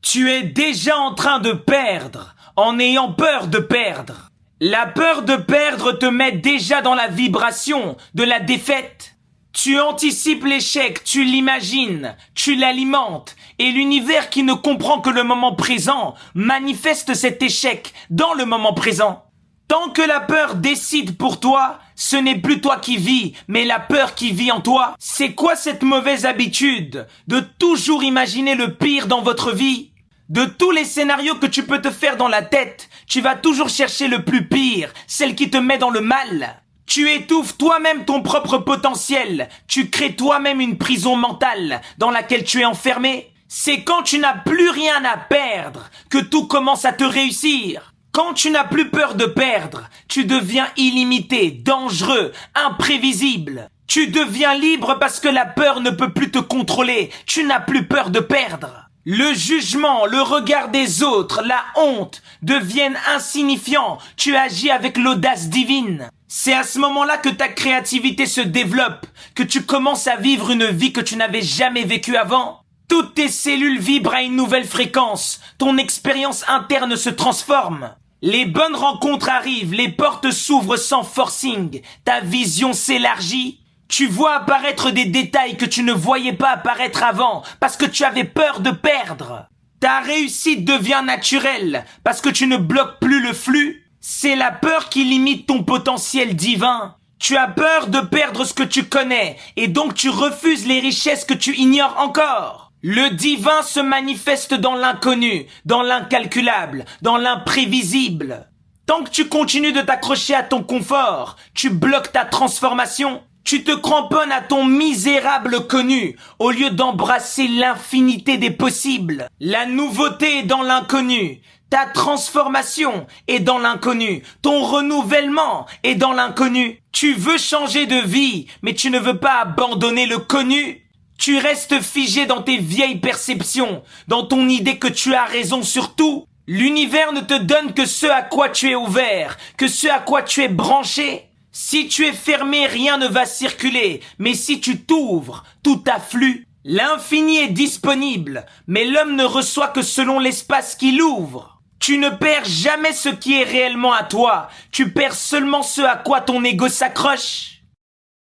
Tu es déjà en train de perdre, en ayant peur de perdre. La peur de perdre te met déjà dans la vibration de la défaite. Tu anticipes l'échec, tu l'imagines, tu l'alimentes, et l'univers qui ne comprend que le moment présent manifeste cet échec dans le moment présent. Tant que la peur décide pour toi, ce n'est plus toi qui vis, mais la peur qui vit en toi. C'est quoi cette mauvaise habitude de toujours imaginer le pire dans votre vie? De tous les scénarios que tu peux te faire dans la tête, tu vas toujours chercher le plus pire, celle qui te met dans le mal. Tu étouffes toi-même ton propre potentiel, tu crées toi-même une prison mentale dans laquelle tu es enfermé. C'est quand tu n'as plus rien à perdre que tout commence à te réussir. Quand tu n'as plus peur de perdre, tu deviens illimité, dangereux, imprévisible. Tu deviens libre parce que la peur ne peut plus te contrôler, tu n'as plus peur de perdre. Le jugement, le regard des autres, la honte deviennent insignifiants. Tu agis avec l'audace divine. C'est à ce moment-là que ta créativité se développe, que tu commences à vivre une vie que tu n'avais jamais vécue avant. Toutes tes cellules vibrent à une nouvelle fréquence. Ton expérience interne se transforme. Les bonnes rencontres arrivent, les portes s'ouvrent sans forcing. Ta vision s'élargit. Tu vois apparaître des détails que tu ne voyais pas apparaître avant parce que tu avais peur de perdre. Ta réussite devient naturelle parce que tu ne bloques plus le flux. C'est la peur qui limite ton potentiel divin. Tu as peur de perdre ce que tu connais et donc tu refuses les richesses que tu ignores encore. Le divin se manifeste dans l'inconnu, dans l'incalculable, dans l'imprévisible. Tant que tu continues de t'accrocher à ton confort, tu bloques ta transformation. Tu te cramponnes à ton misérable connu, au lieu d'embrasser l'infinité des possibles. La nouveauté est dans l'inconnu. Ta transformation est dans l'inconnu. Ton renouvellement est dans l'inconnu. Tu veux changer de vie, mais tu ne veux pas abandonner le connu. Tu restes figé dans tes vieilles perceptions, dans ton idée que tu as raison sur tout. L'univers ne te donne que ce à quoi tu es ouvert, que ce à quoi tu es branché. Si tu es fermé, rien ne va circuler, mais si tu t'ouvres, tout afflue. L'infini est disponible, mais l'homme ne reçoit que selon l'espace qu'il ouvre. Tu ne perds jamais ce qui est réellement à toi, tu perds seulement ce à quoi ton ego s'accroche.